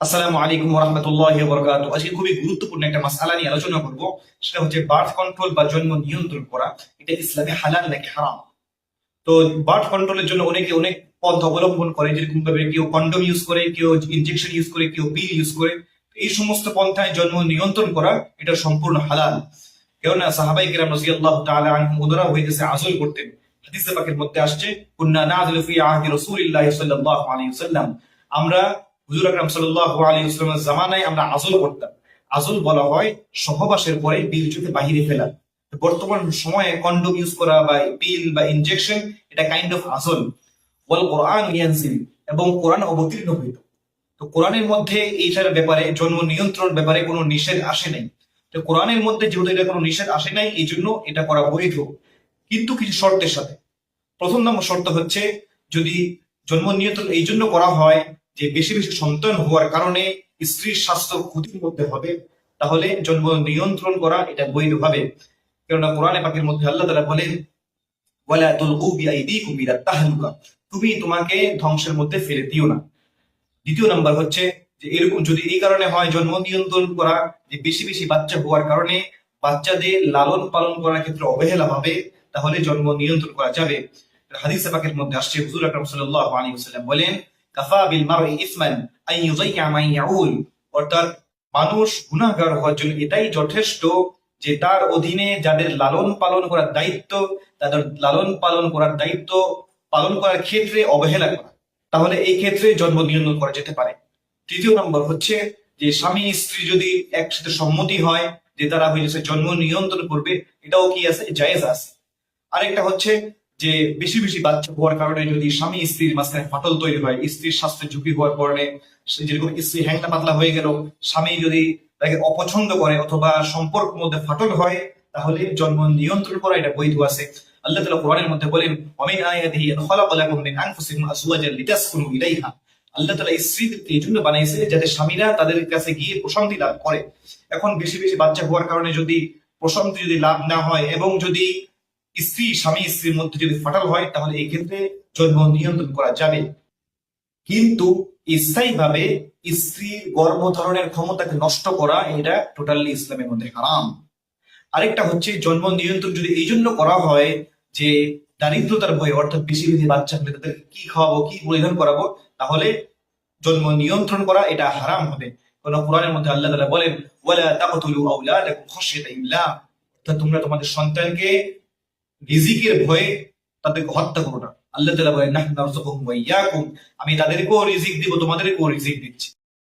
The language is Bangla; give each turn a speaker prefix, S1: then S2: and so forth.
S1: আসসালামু আলাইকুম ওয়া রাহমাতুল্লাহি ওয়া বারাকাতুহু। আজকে খুবই গুরুত্বপূর্ণ একটা মাসআলা নিয়ে আলোচনা করব। সেটা হচ্ছে বার্থ কন্ট্রোল বা জন্ম নিয়ন্ত্রণ করা এটা ইসলামে হালাল নাকি হারাম। তো বার্থ কন্ট্রোলের জন্য অনেকে অনেক পথ অবলম্বন করে, যেরকম ভাবে কেউ কন্ডোম ইউজ করে, কেউ ইনজেকশন ইউজ করে, কেউ পিল ইউজ করে। এই সমস্ত পন্থায় জন্ম নিয়ন্ত্রণ করা এটা সম্পূর্ণ হালাল। কেননা সাহাবায়ে কেরাম রাদিয়াল্লাহু তাআলা আনহুম ওনারা হইতেছে আযল করতেন। হাদিসে পাকের মধ্যে আসছে, কুন্না নাযিলু ফি আহদি রাসূলিল্লাহি সাল্লাল্লাহু আলাইহি ওয়াসাল্লাম, আমরা হুজুর আকরাম সাল্লাল্লাহু আলাইহি ওয়াসাল্লামের জামানায় আমরা আযল করতাম। আযল বলা হয় সহবাসের পরে বীর্যকে বাহিরে ফেলা। বর্তমান সময়ে কন্ডোম ইউজ করা বা পিল বা ইনজেকশন এটা কাইন্ড অফ আযল। ওয়াল কোরআন ইয়ানজিল, এবং কোরআন অবতীর্ণ হইত। তো কোরআনের মধ্যে এইটার ব্যাপারে জন্ম নিয়ন্ত্রণ ব্যাপারে কোনো নিষেধ আসে নাই। তো কোরআনের মধ্যে যেহেতু এটা কোনো নিষেধ আসে নাই, এই জন্য এটা করা বৈধ, কিন্তু কিছু শর্তের সাথে। প্রথম নম্বর শর্ত হচ্ছে, যদি জন্ম নিয়ন্ত্রণ এই জন্য করা হয় যে বেশি বেশি সন্তান হওয়ার কারণে স্ত্রীর স্বাস্থ্য ক্ষতির মধ্যে হবে, তাহলে জন্ম নিয়ন্ত্রণ করা এটা বৈধ হবে। কেননা কোরআনে পাকের মধ্যে আল্লাহ তাআলা বলেন, ওয়ালা তুলকু বিআইদিকুম ইলা তাহলুকা, তুমি তোমাকে ধ্বংসের মধ্যে ফেলে দিও না। দ্বিতীয় নাম্বার হচ্ছে যে এরকম যদি এই কারণে হয় জন্ম নিয়ন্ত্রণ করা, যে বেশি বেশি বাচ্চা হওয়ার কারণে বাচ্চাদের লালন পালন করার ক্ষেত্রে অবহেলা হবে, তাহলে জন্ম নিয়ন্ত্রণ করা যাবে। হাদিসে পাকের মধ্যে আসছে, হুজুর আকরাম সাল্লাল্লাহু আলাইহি ওয়াসাল্লাম বলেন, কাফা বিল মারই ইসমান আন ইউযাইয়া মান ইয়াউল, অর্থাৎ মানুষ গুনাহগার হওয়ার জন্য এটাই যথেষ্ট যে তার অধীনে যাদের লালন পালন করার দায়িত্ব, তাদের লালন পালন করার দায়িত্ব পালন করার ক্ষেত্রে অবহেলা করা, তাহলে এই ক্ষেত্রে জন্ম নিয়ন্ত্রণ করা যেতে পারে। তৃতীয় নম্বর হচ্ছে যে স্বামী স্ত্রী যদি একসাথে সম্মতি হয় যে তারা হয়েছে জন্ম নিয়ন্ত্রণ করবে, এটাও কি আছে, জায়েজ আছে। আরেকটা হচ্ছে যে বেশি বেশি বাচ্চা হওয়ার কারণে যদি স্বামী স্ত্রীর মাঝখানে ফাটল তৈরি হয়, স্ত্রীর স্বাস্থ্য ঝুঁকি হওয়ার কারণে, যেরকম স্ত্রী হ্যাংটা পাতলা হয়ে গেল, স্বামী যদি তাকে অপছন্দ করে অথবা সম্পর্ক মধ্যে ফাটল হয়, তাহলে জন্ম নিয়ন্ত্রণ করা এটা বৈধ আছে। আল্লাহ তাআলা কোরআনের মধ্যে বলেন, ওয়ামিন আয়াতিহি আন খালাকা লাকুম মিন আনফুসিকুম আজওয়াজান লিতাসকুনু ইলাইহা, আল্লাহ তাআলা স্ত্রীদেরকে এই জন্য বানাইছে যাতে স্বামীরা তাদের কাছে গিয়ে প্রশান্তি লাভ করে। এখন বেশি বেশি বাচ্চা হওয়ার কারণে যদি প্রশান্তি যদি লাভ না হয়, এবং যদি স্বামী স্ত্রীর মধ্যে যদি ফাটল হয়, তাহলে এই ক্ষেত্রে জন্ম নিয়ন্ত্রণ করা যাবে। কিন্তু স্থায়ীভাবে স্ত্রীর গর্ভধারণের ক্ষমতাকে নষ্ট করা এটা টোটালি ইসলামের মধ্যে হারাম। আরেকটা হচ্ছে জন্ম নিয়ন্ত্রণ যদি এই জন্য করা হয় যে দারিদ্রতার ভয়ে, অর্থাৎ বেশি বেশি বাচ্চা হলে তাদেরকে কি খাওয়াবো, কি পরিধান করাবো, তাহলে জন্ম নিয়ন্ত্রণ করা এটা হারাম হবে। কোন কোরআনের মধ্যে আল্লাহ তাআলা বলেন, ওয়ালা তাকতুলু আওলাদাকুম খাশিয়াতা ইমলাক, অর্থাৎ তোমরা তোমাদের সন্তানকে রিজিকের ভয়ে তাদেরকে হত্যা করো না। আল্লাহ তাআলা বলেন, নাহনু নারযুকুহুম ওয়া ইয়্যাকুম, আমি তাদেরকেও রিজিক দিব, তোমাদেরকেও রিজিক দিচ্ছি।